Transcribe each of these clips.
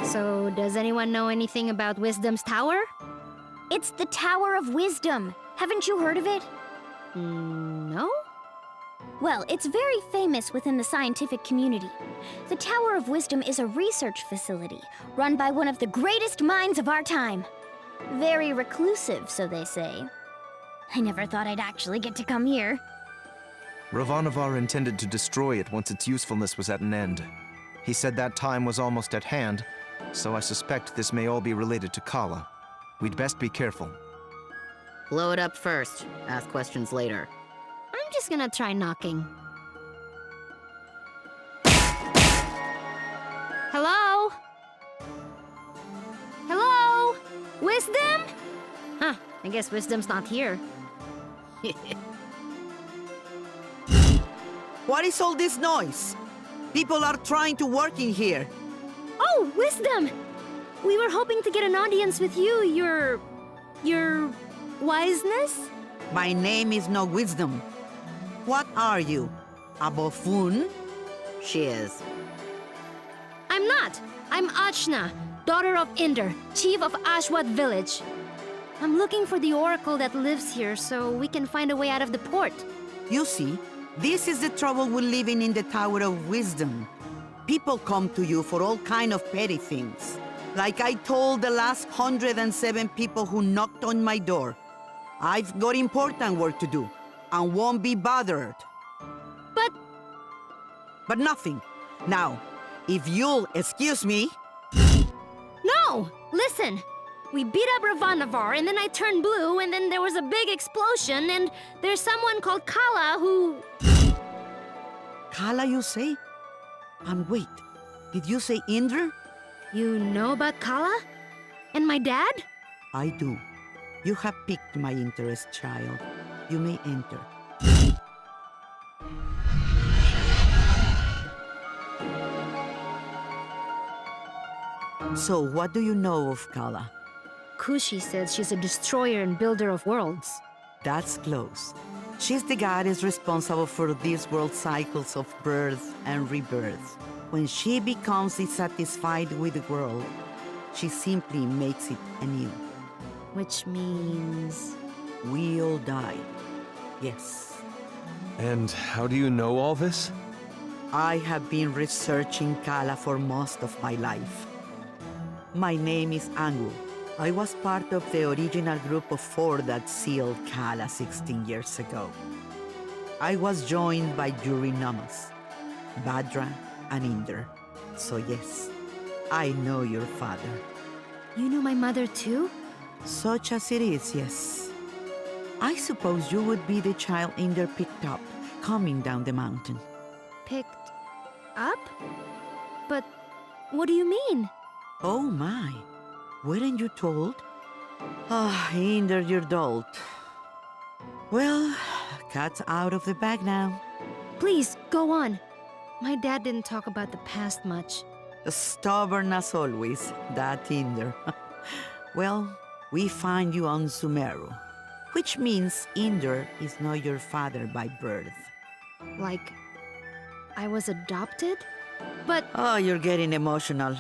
So, does anyone know anything about Wisdom's Tower? It's the Tower of Wisdom. Haven't you heard of it? No? Well, it's very famous within the scientific community. The Tower of Wisdom is a research facility run by one of the greatest minds of our time. Very reclusive, so they say. I never thought I'd actually get to come here. Ravanavar intended to destroy it once its usefulness was at an end. He said that time was almost at hand, so I suspect this may all be related to Kala. We'd best be careful. Blow it up first. Ask questions later. I'm just gonna try knocking. Hello? Hello? Wisdom? Huh, I guess Wisdom's not here. What is all this noise? People are trying to work in here. Oh, Wisdom! We were hoping to get an audience with you, your wiseness? My name is no Wisdom. What are you? A buffoon? She is. I'm not. I'm Achna, daughter of Inder, chief of Ashwat village. I'm looking for the oracle that lives here so we can find a way out of the port. You see, this is the trouble with living in the Tower of Wisdom. People come to you for all kind of petty things. Like I told the last 107 people who knocked on my door. I've got important work to do and won't be bothered. But nothing. Now, if you'll excuse me... No! Listen! We beat up Ravanavar, and then I turned blue, and then there was a big explosion, and there's someone called Kala who... Kala, you say? And wait, did you say Indra? You know about Kala? And my dad? I do. You have piqued my interest, child. You may enter. So, what do you know of Kala? Kushi says she's a destroyer and builder of worlds. That's close. She's the goddess responsible for these world cycles of birth and rebirth. When she becomes dissatisfied with the world, she simply makes it anew. Which means... We all die. Yes. And how do you know all this? I have been researching Kala for most of my life. My name is Angu. I was part of the original group of 4 that sealed Kala 16 years ago. I was joined by Namas, Badra, and Inder. So yes, I know your father. You know my mother too? Such as it is, yes. I suppose you would be the child Inder picked up, coming down the mountain. Picked up? But what do you mean? Oh my, weren't you told? Ah, Inder, you're dolt. Well, cat's out of the bag now. Please, go on. My dad didn't talk about the past much. Stubborn as always, that Inder. Well, we find you on Sumeru, which means Inder is not your father by birth. Like, I was adopted? But... Oh, you're getting emotional,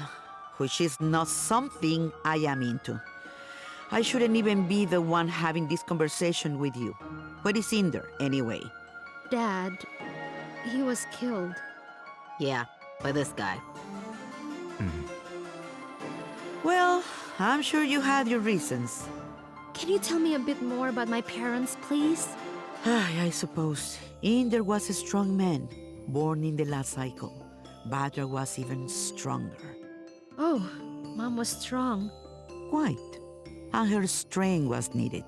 which is not something I am into. I shouldn't even be the one having this conversation with you. Where is Inder, anyway? Dad, he was killed. Yeah, by this guy. Well, I'm sure you had your reasons. Can you tell me a bit more about my parents, please? I suppose. Inder was a strong man, born in the last cycle. Badra was even stronger. Oh, Mom was strong. Quite. And her strength was needed.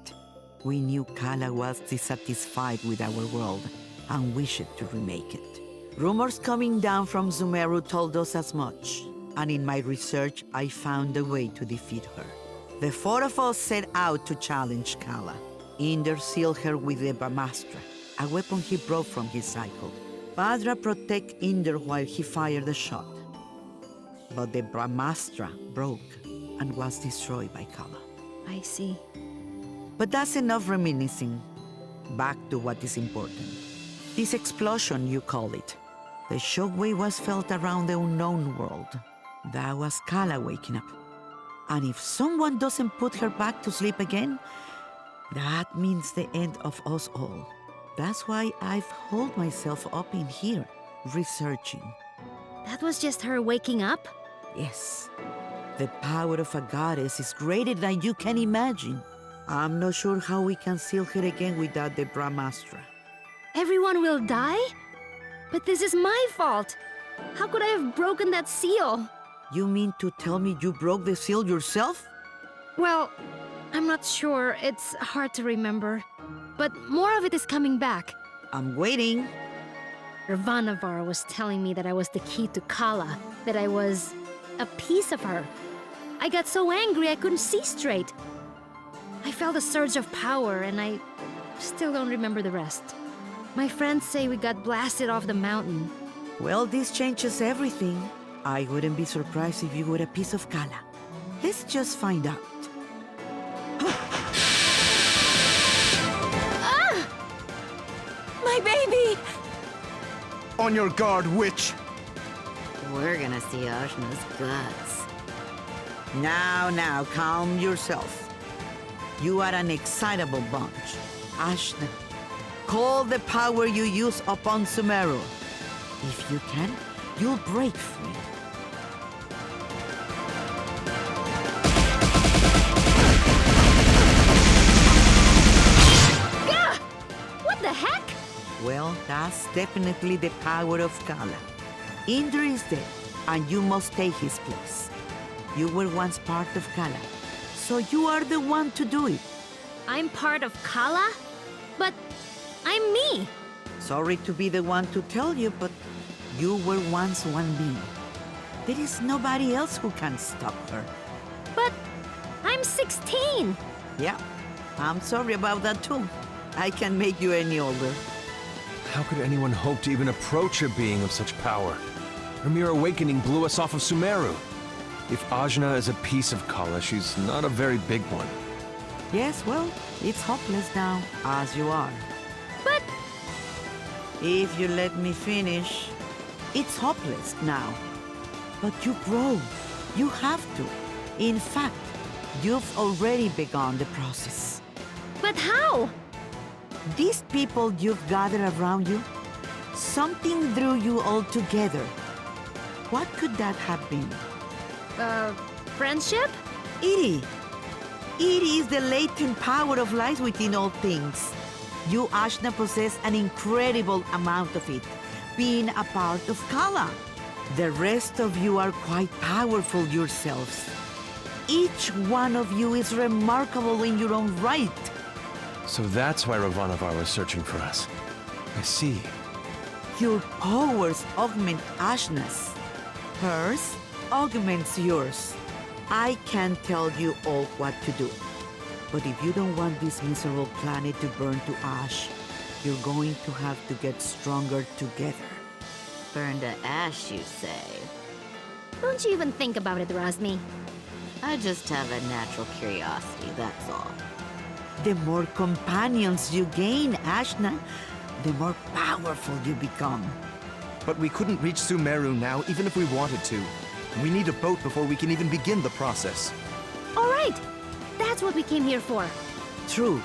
We knew Kala was dissatisfied with our world and wished to remake it. Rumors coming down from Sumeru told us as much, and in my research I found a way to defeat her. The 4 of us set out to challenge Kala. Inder sealed her with the Brahmastra, a weapon he brought from his cycle. Badra protected Inder while he fired the shot. But the Brahmastra broke and was destroyed by Kala. I see. But that's enough reminiscing. Back to what is important. This explosion, you call it. The shockwave was felt around the unknown world. That was Kala waking up. And if someone doesn't put her back to sleep again, that means the end of us all. That's why I've holed myself up in here, researching. That was just her waking up? Yes, the power of a goddess is greater than you can imagine. I'm not sure how we can seal her again without the Brahmastra. Everyone will die? But this is my fault. How could I have broken that seal? You mean to tell me you broke the seal yourself? Well, I'm not sure. It's hard to remember. But more of it is coming back. I'm waiting. Ravanavar was telling me that I was the key to Kala, that I was a piece of her. I got so angry I couldn't see straight. I felt a surge of power and I still don't remember the rest. My friends say we got blasted off the mountain. Well, this changes everything. I wouldn't be surprised if you were a piece of Kala. Let's just find out. My baby! On your guard, witch! We're gonna see Ajna's guts. Now, calm yourself. You are an excitable bunch. Ashna, call the power you use upon Sumeru. If you can, you'll break free. Gah! What the heck? Well, that's definitely the power of Kala. Indra is dead, and you must take his place. You were once part of Kala, so you are the one to do it. I'm part of Kala? But I'm me. Sorry to be the one to tell you, but you were once one being. There is nobody else who can stop her. But I'm 16. Yeah, I'm sorry about that too. I can make you any older. How could anyone hope to even approach a being of such power? Her mere awakening blew us off of Sumeru. If Ajna is a piece of Kala, she's not a very big one. Yes, well, it's hopeless now, as you are. But If you let me finish, it's hopeless now. But you grow. You have to. In fact, you've already begun the process. how? These people you've gathered around you, something drew you all together. What could that have been? Friendship? Iri. Iri is the latent power of life within all things. You, Ashna, possess an incredible amount of it, being a part of Kala. The rest of you are quite powerful yourselves. Each one of you is remarkable in your own right. So that's why Ravanavar was searching for us. I see. Your powers augment Ashna's. Hers augments yours. I can tell you all what to do. But if you don't want this miserable planet to burn to ash, you're going to have to get stronger together. Burn to ash, you say? Don't you even think about it, Razmi. I just have a natural curiosity, that's all. The more companions you gain, Ashna, the more powerful you become. But we couldn't reach Sumeru now, even if we wanted to. We need a boat before we can even begin the process. All right. That's what we came here for. True,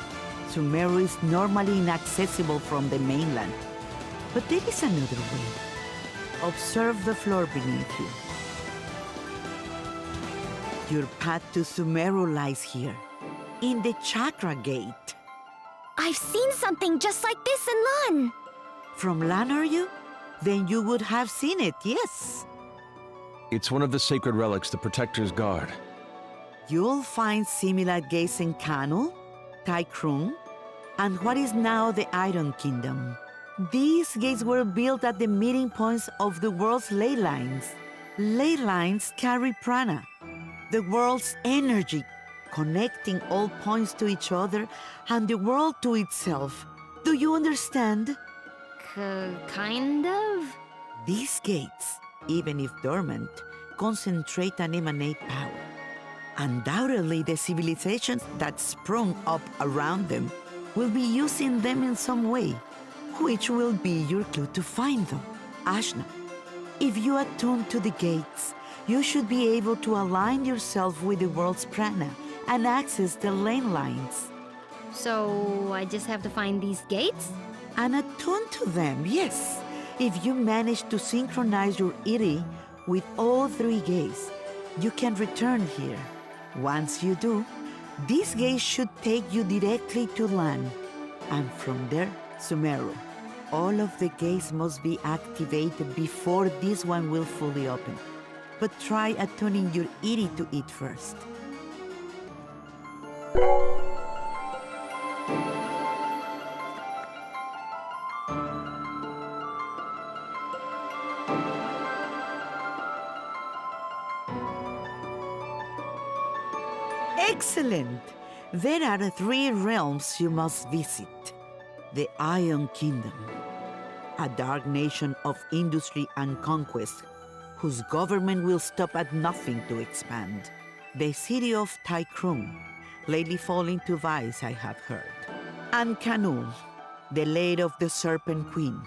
Sumeru is normally inaccessible from the mainland. But there is another way. Observe the floor beneath you. Your path to Sumeru lies here, in the Chakra Gate. I've seen something just like this in Lan. From Lan, are you? Then you would have seen it, yes. It's one of the sacred relics the Protectors guard. You'll find similar gates in Kanu, Kaikrung, and what is now the Iron Kingdom. These gates were built at the meeting points of the world's ley lines. Ley lines carry prana, the world's energy, connecting all points to each other and the world to itself. Do you understand? Kind of? These gates, even if dormant, concentrate and emanate power. Undoubtedly, the civilizations that sprung up around them will be using them in some way, which will be your clue to find them. Ashna, if you attune to the gates, you should be able to align yourself with the world's prana and access the lane lines. So I just have to find these gates? And attune to them, yes. If you manage to synchronize your iri with all three gates, you can return here. Once you do, these gates should take you directly to land, and from there, Sumeru. All of the gates must be activated before this one will fully open. But try attuning your iri to it first. Excellent! There are 3 realms you must visit. The Iron Kingdom, a dark nation of industry and conquest, whose government will stop at nothing to expand. The city of Tykrun, lately falling to vice, I have heard. And Canul, the lair of the Serpent Queen.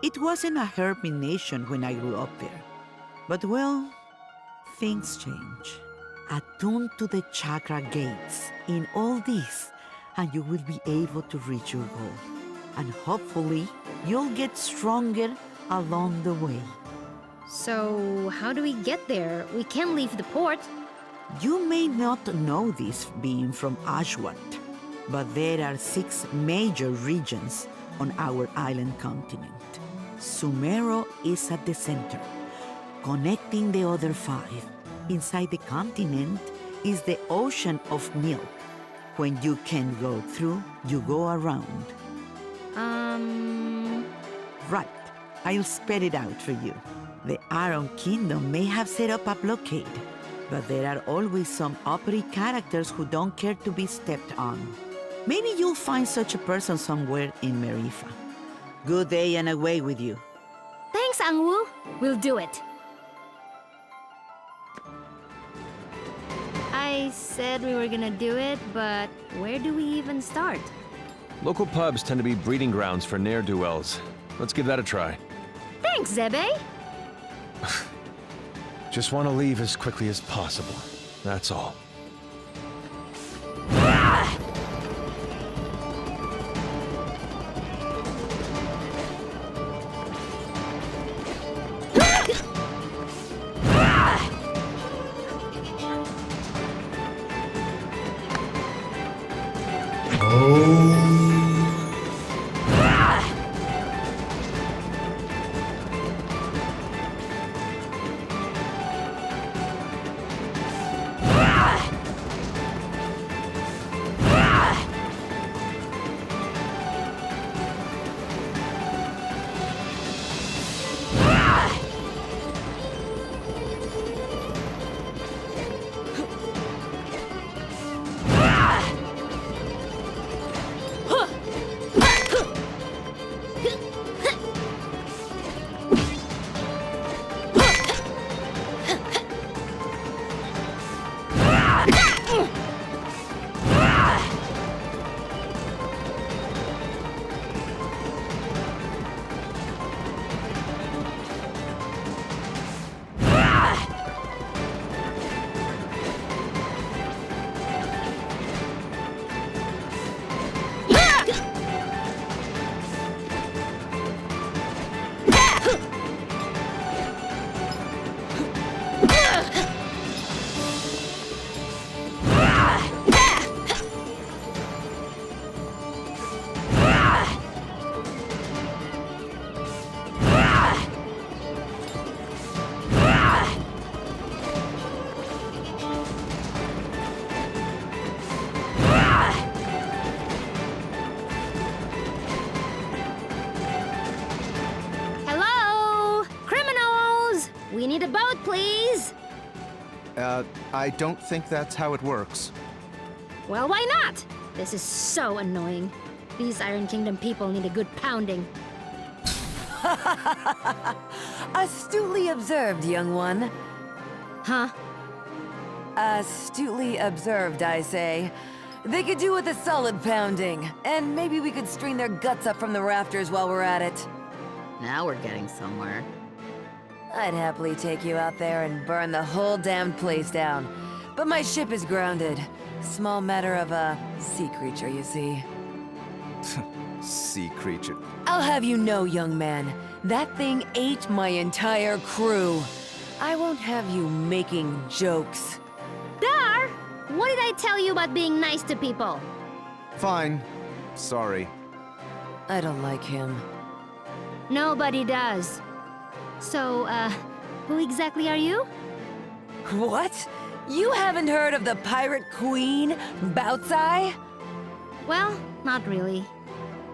It wasn't a hermit nation when I grew up there. But well, things change. Attune to the chakra gates in all this, and you will be able to reach your goal. And hopefully, you'll get stronger along the way. So, how do we get there? We can't leave the port. You may not know this being from Ashwat, but there are 6 major regions on our island continent. Sumero is at the center, connecting the other 5. Inside the continent is the ocean of milk. When you can't go through, you go around. Right, I'll spell it out for you. The Iron Kingdom may have set up a blockade, but there are always some uppity characters who don't care to be stepped on. Maybe you'll find such a person somewhere in Marifa. Good day and away with you. Thanks, Angwu. We'll do it. I said we were gonna do it, but where do we even start? Local pubs tend to be breeding grounds for ne'er-do-wells. Let's give that a try. Thanks, Zebe. Just want to leave as quickly as possible. That's all. We need a boat, please. I don't think that's how it works. Well, why not? This is so annoying. These Iron Kingdom people need a good pounding. Astutely observed, young one. Huh? Astutely observed, I say. They could do with a solid pounding, and maybe we could string their guts up from the rafters while we're at it. Now we're getting somewhere. I'd happily take you out there and burn the whole damned place down. But my ship is grounded. Small matter of a sea creature, you see. Sea creature. I'll have you know, young man, that thing ate my entire crew. I won't have you making jokes. Dar! What did I tell you about being nice to people? Fine. Sorry. I don't like him. Nobody does. So, who exactly are you? What? You haven't heard of the pirate queen, Bautzai? Well, not really.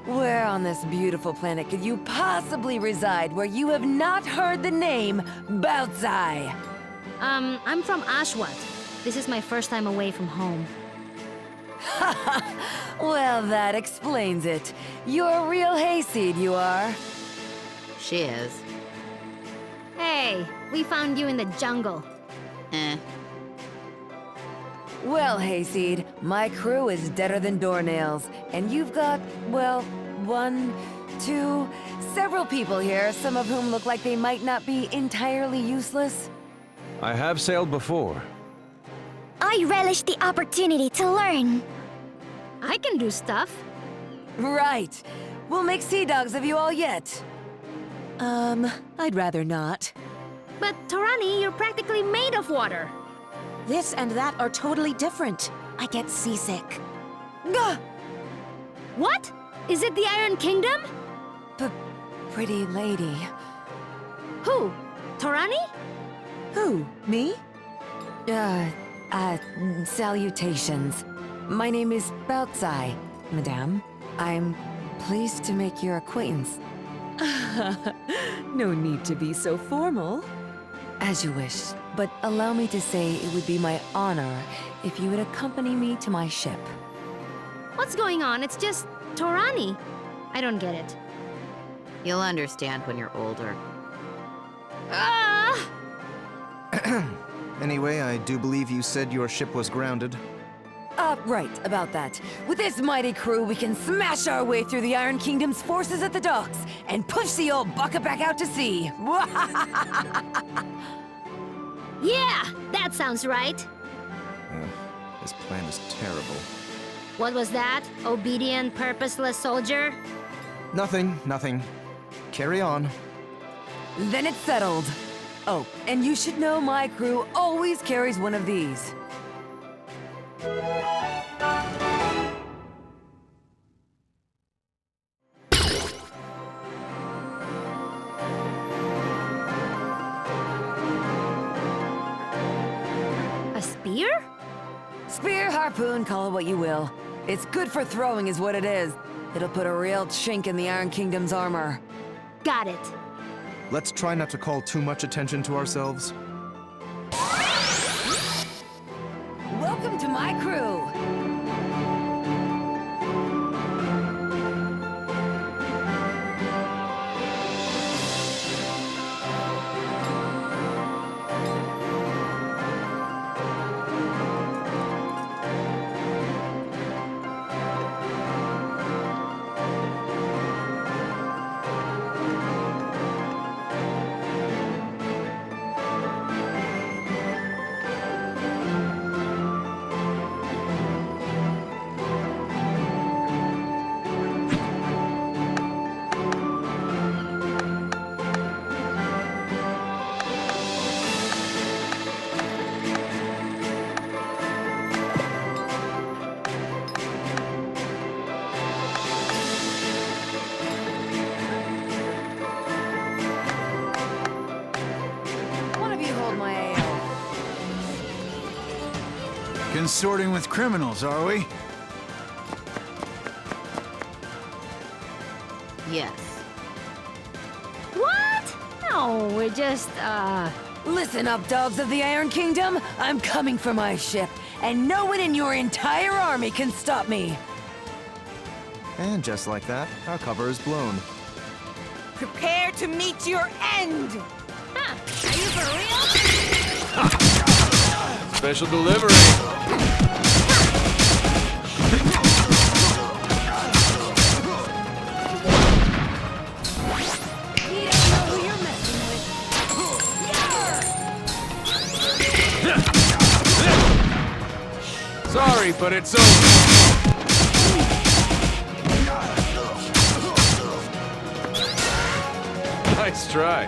Where on this beautiful planet could you possibly reside where you have not heard the name Bautzai? I'm from Ashwat. This is my first time away from home. Well, that explains it. You're a real hayseed, you are. She is. Hey, we found you in the jungle. Eh. Well, hayseed, my crew is deader than doornails, and you've got, well, one, two, several people here, some of whom look like they might not be entirely useless. I have sailed before. I relish the opportunity to learn. I can do stuff. Right. We'll make sea dogs of you all yet. I'd rather not. But Torani, you're practically made of water. This and that are totally different. I get seasick. Gah! What? Is it the Iron Kingdom? Pretty lady. Who? Torani? Who? Me? Salutations. My name is Bautzai, madame. I'm pleased to make your acquaintance. No need to be so formal. As you wish, but allow me to say it would be my honor if you would accompany me to my ship. What's going on? It's just Torani. I don't get it. You'll understand when you're older. Ah! Anyway, I do believe you said your ship was grounded. Right, about that. With this mighty crew, we can smash our way through the Iron Kingdom's forces at the docks and push the old bucket back out to sea. Yeah, that sounds right. This plan is terrible. What was that? Obedient, purposeless soldier? Nothing. Carry on. Then it's settled. Oh, and you should know my crew always carries one of these. A spear? Spear, harpoon, call it what you will. It's good for throwing is what it is. It'll put a real chink in the Iron Kingdom's armor. Got it. Let's try not to call too much attention to ourselves. Welcome to my crew! One of you hold my ale. Consorting with criminals, are we? Yes. What? No, we're just, Listen up, dogs of the Iron Kingdom. I'm coming for my ship, and no one in your entire army can stop me. And just like that, our cover is blown. Prepare to meet your end! Huh. Are you for real? Special delivery. You don't know who you're messing with. but it's over. Nice try.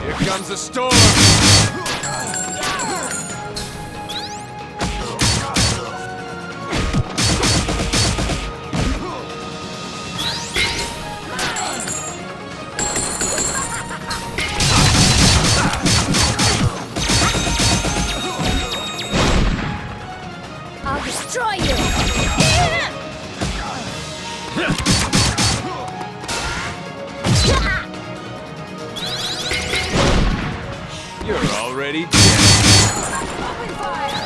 Here comes the storm. I'll destroy you! You're already dead. Open fire!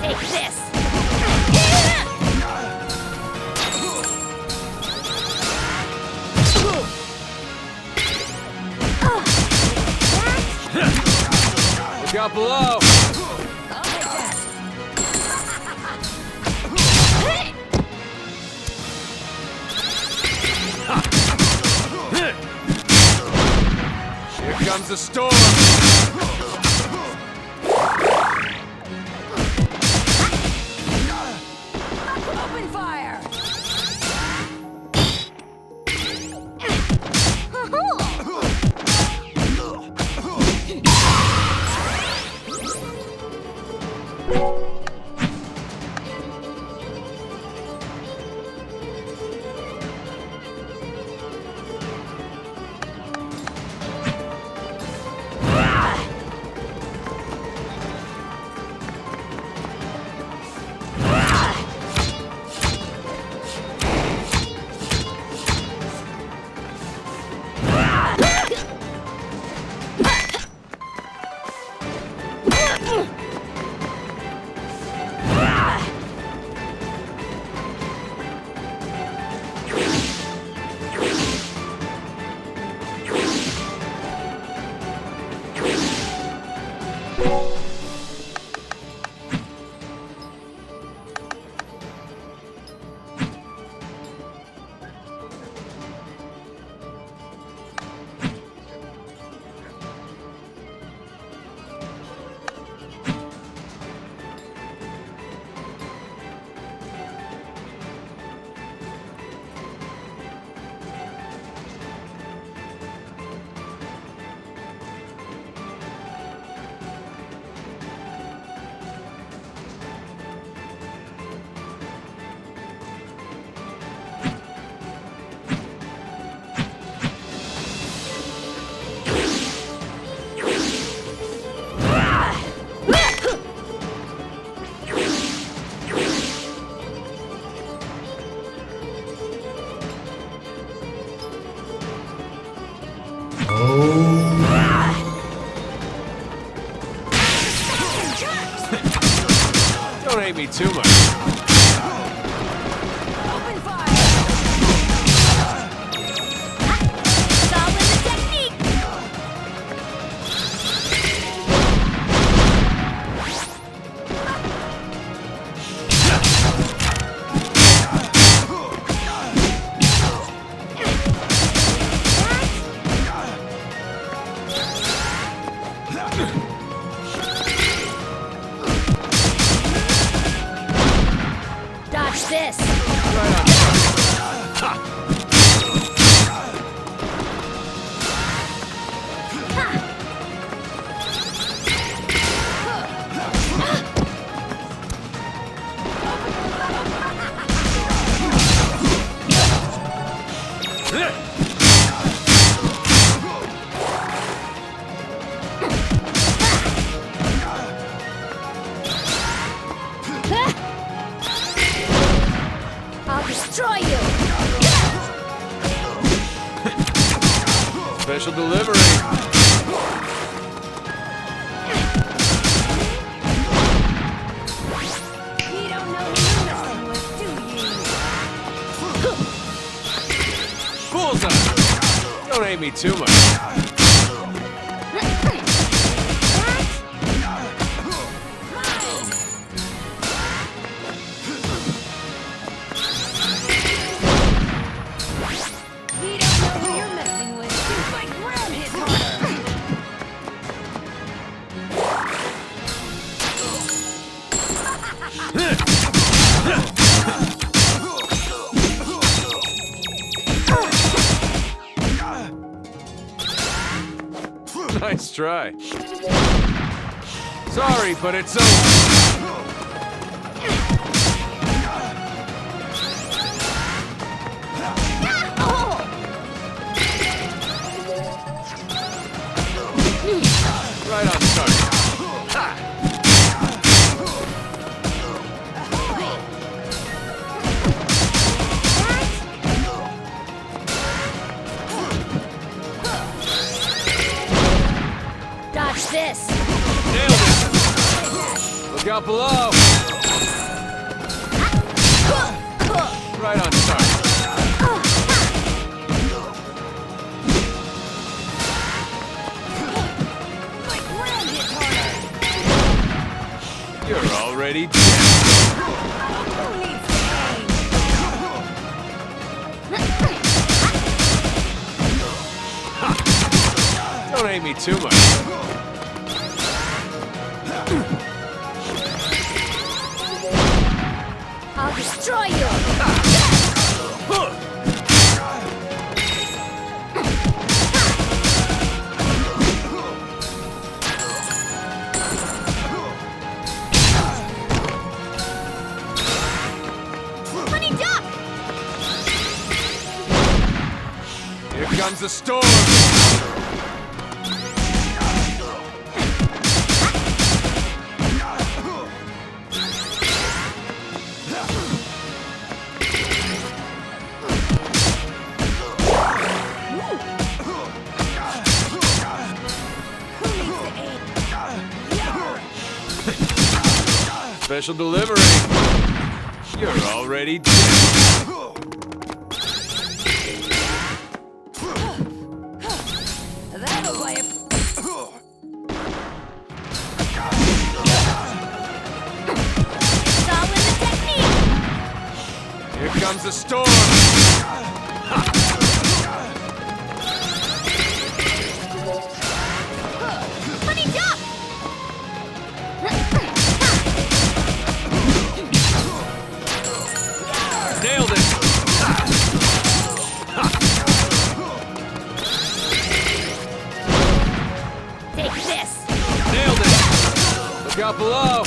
Take this! Look out below. Here comes the storm. Open fire! Don't hate me too much. Open fire! It's all in the technique! Dodge this! I'll destroy you! Special delivery. You don't know who you're messing with, do you? Bullseye. Don't hate me too much. Nice try. Sorry, but it's over. Right on target. Dodge this. Nailed it. Look out below. Right on target. You're already dead. Don't hate me too much. I'll destroy you. Here comes the storm. Special delivery. You're already dead. That'll play it. All in the technique. Here comes the storm. Honey, duck. Nailed it. Take this. Nailed it. Look out below.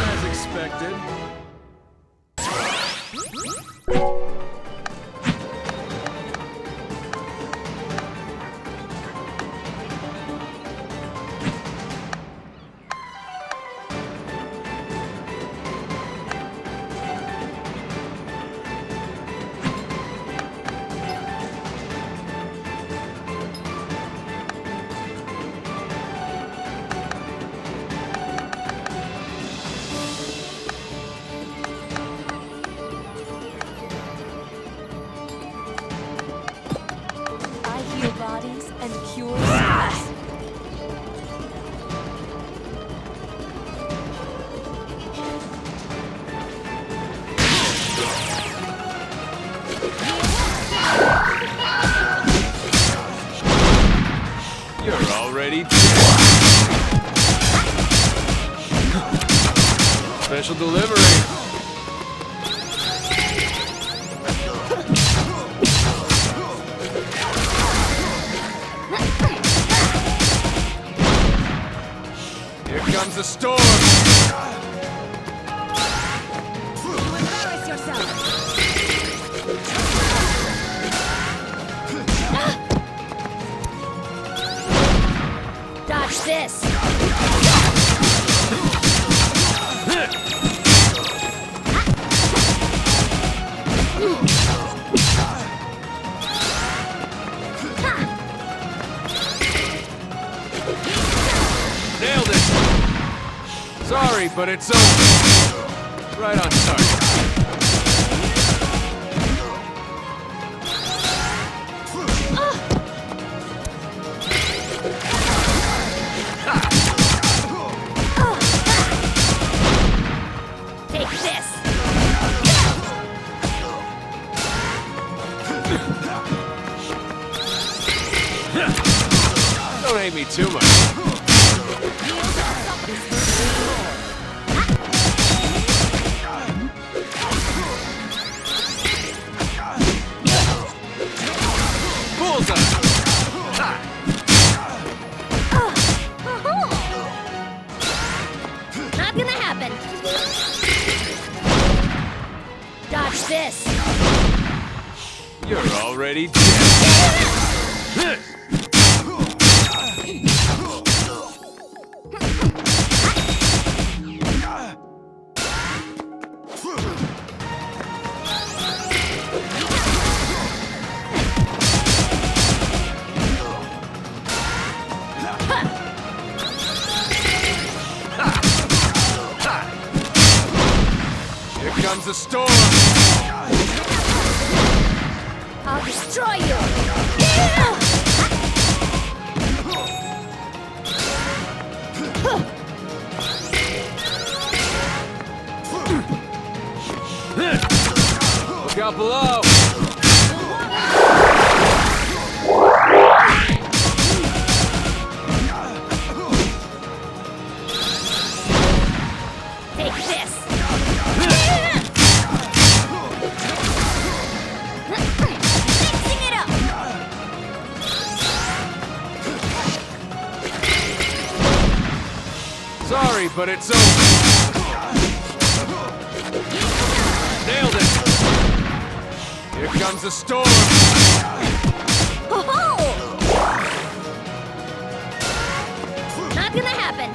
As expected. I heal bodies and cure souls. You're already dead. Special delivery. Here comes the storm. You embarrass yourself. Dodge this. Nailed it. Sorry, but it's over. Right on target. Take this. Don't hate me too much. Not gonna happen. Dodge this. You're already dead. Here comes the storm. I'll destroy you. Look out below. Take this. Mixing it up. Sorry, but it's over. Nailed it. Here comes the storm. Not gonna happen.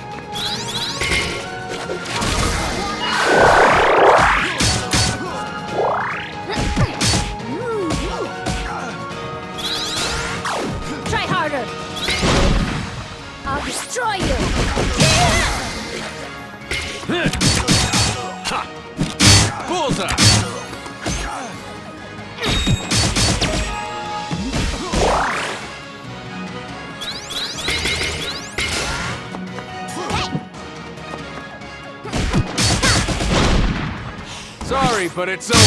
Try harder. I'll destroy you. Ha! Bullseye. Sorry, but it's over.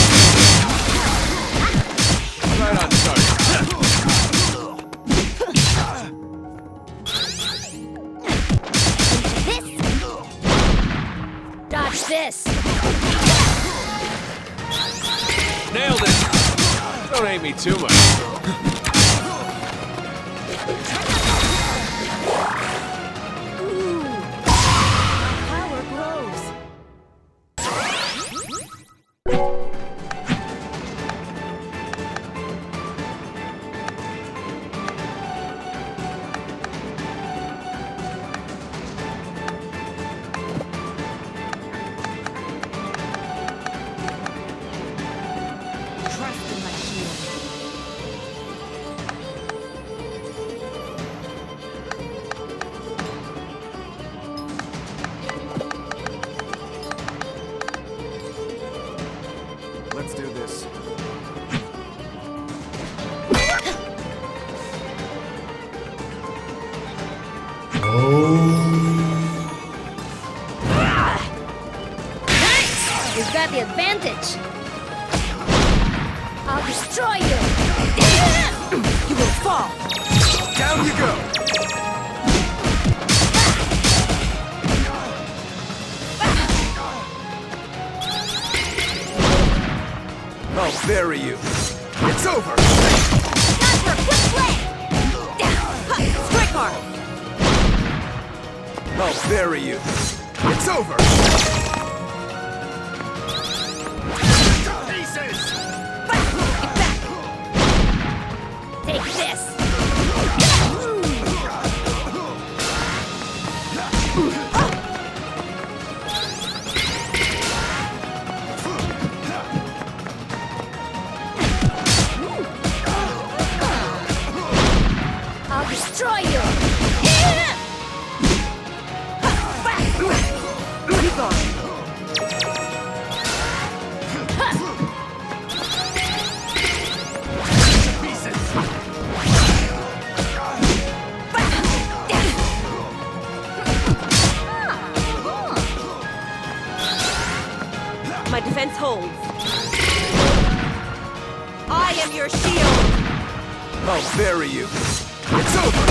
Right on target. Dodge this. Nailed it. Don't hate me too much. Power grows. Trust in my shield. Let's do this. You've got the advantage. I'll destroy you. You will fall. Down you go! I'll bury you. It's over! Time for a quick play. Strike hard. I'll bury you. It's over! Pieces! Take this. I'll destroy you. Be gone. My defense holds. I am your shield. I'll bury you. It's over!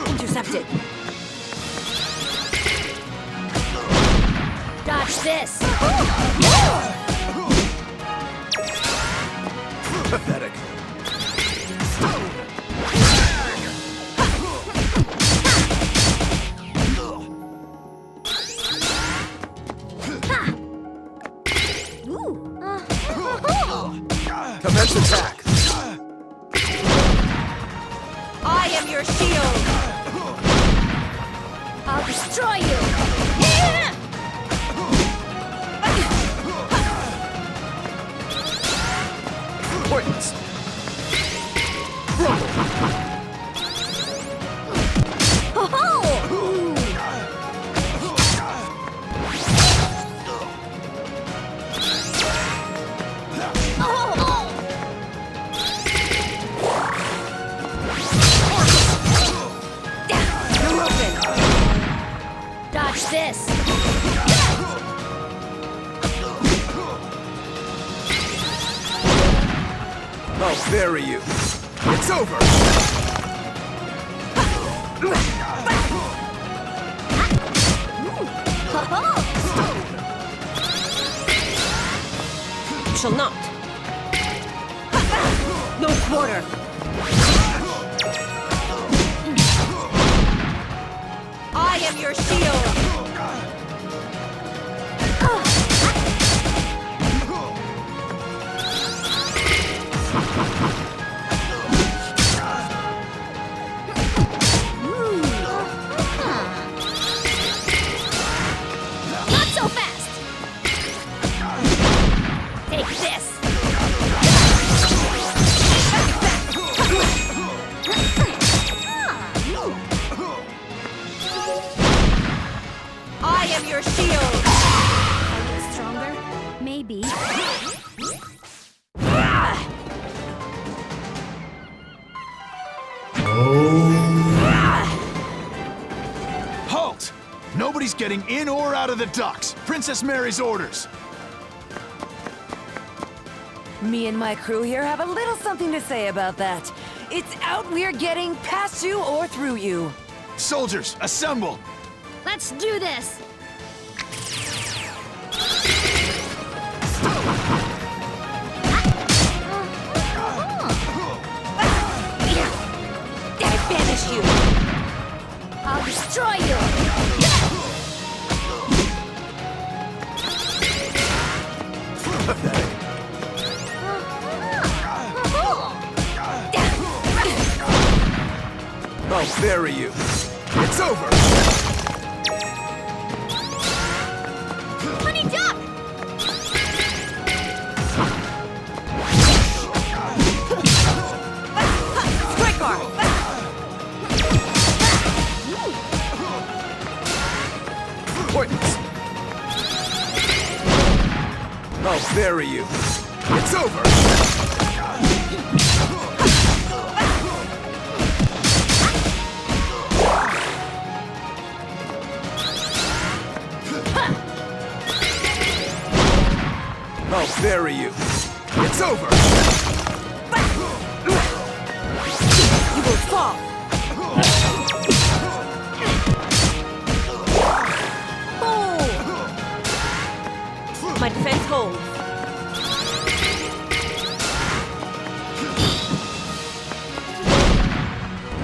Intercepted. Dodge this. Pathetic. your shield! I'll destroy you! Points. Dodge this! I'll bury you. It's over. You shall not. No quarter. I am your shield! Not so fast! Take this! I am your shield! A little stronger? Maybe. Halt! Nobody's getting in or out of the docks. Princess Mary's orders. Me and my crew here have a little something to say about that. It's out we're getting past you or through you. Soldiers, assemble! Let's do this! I banish you! I'll destroy you! I'll bury you. It's over. Honey duck! Strike arm! Points. I'll bury you. It's over. I'll bury you. It's over. You will fall. Oh! My defense holds.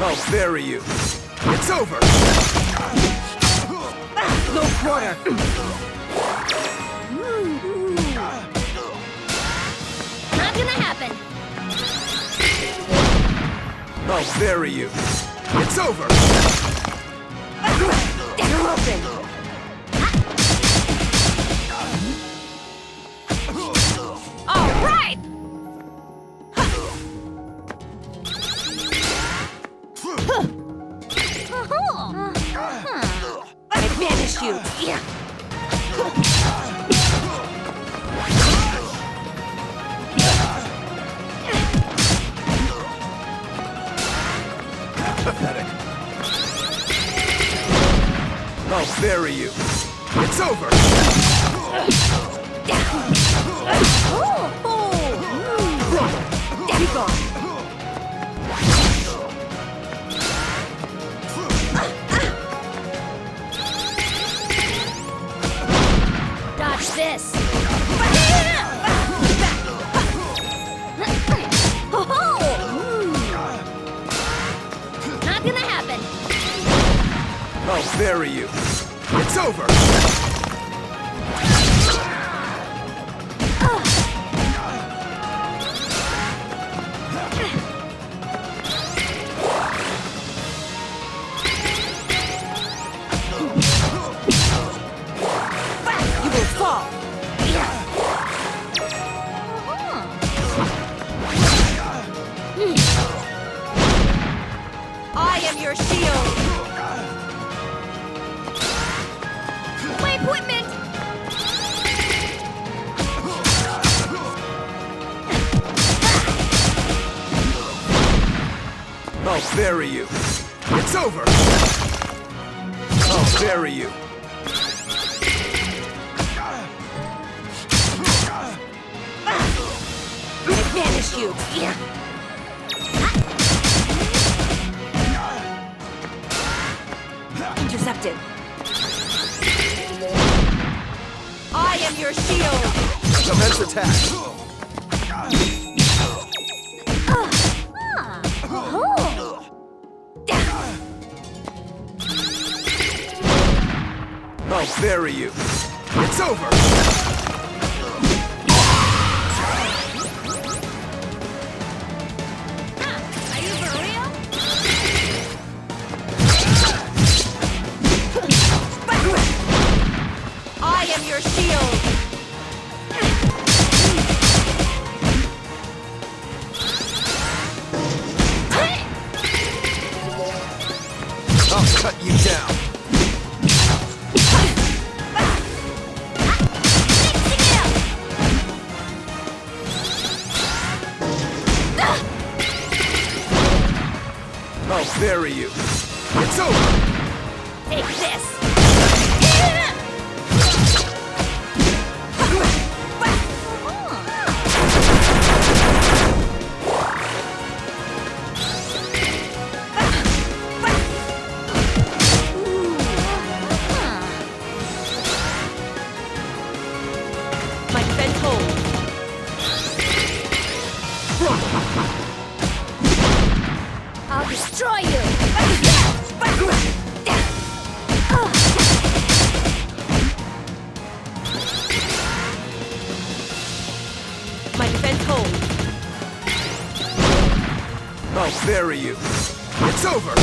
I'll bury you. It's over. No quarter. Not gonna happen! I'll bury you. It's over. You're open. All right! I banish you. Pathetic. I'll bury you. It's over. Be gone. Dodge this! Not gonna happen! I'll bury you. It's over. am your shield! My equipment! I'll bury you. It's over. I'll bury you. I banish you. Intercepted. I am your shield! Commence attack. I'll bury you. It's over. Are you for real? I am your shield! I'll cut you down. I'll bury you. It's over. Take this! My defense holds. I'll destroy you! My defense holds. I'll bury you. It's over.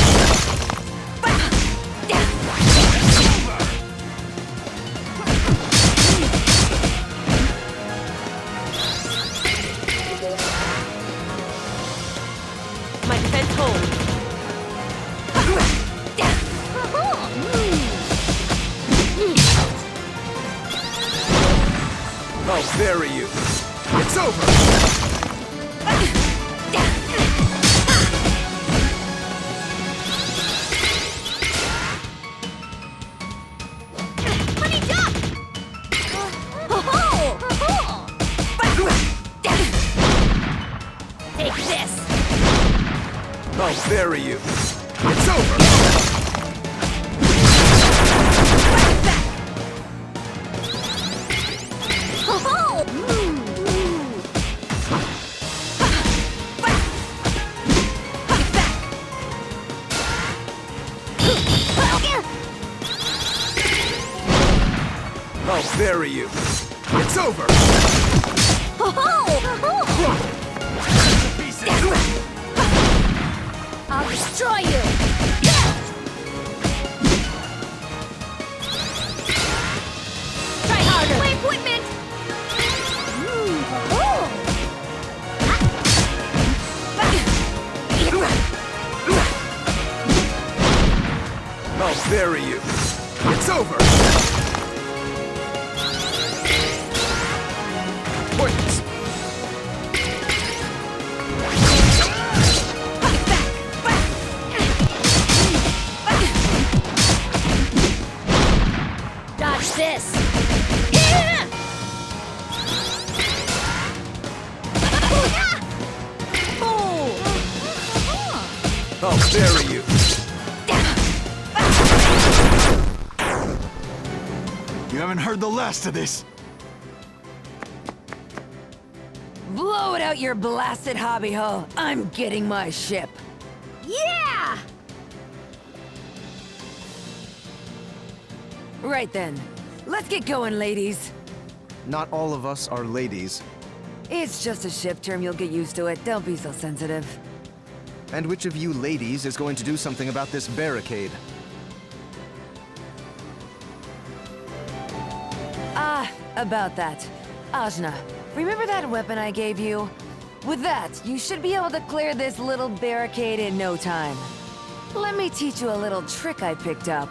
My defense holds. I'll bury you. It's over. Honey duck! Take this! I'll bury you. It's over. I'll bury you. It's over. I'll destroy you! Try harder! My equipment! I'll bury you. It's over. Points. Dodge this! I'll bury you. You haven't heard the last of this. Blow it out your blasted hobby hole. I'm getting my ship. Yeah! Right then. Let's get going, ladies. Not all of us are ladies. It's just a ship term, you'll get used to it. Don't be so sensitive. And which of you ladies is going to do something about this barricade? Ah, about that. Ajna, remember that weapon I gave you? With that, you should be able to clear this little barricade in no time. Let me teach you a little trick I picked up.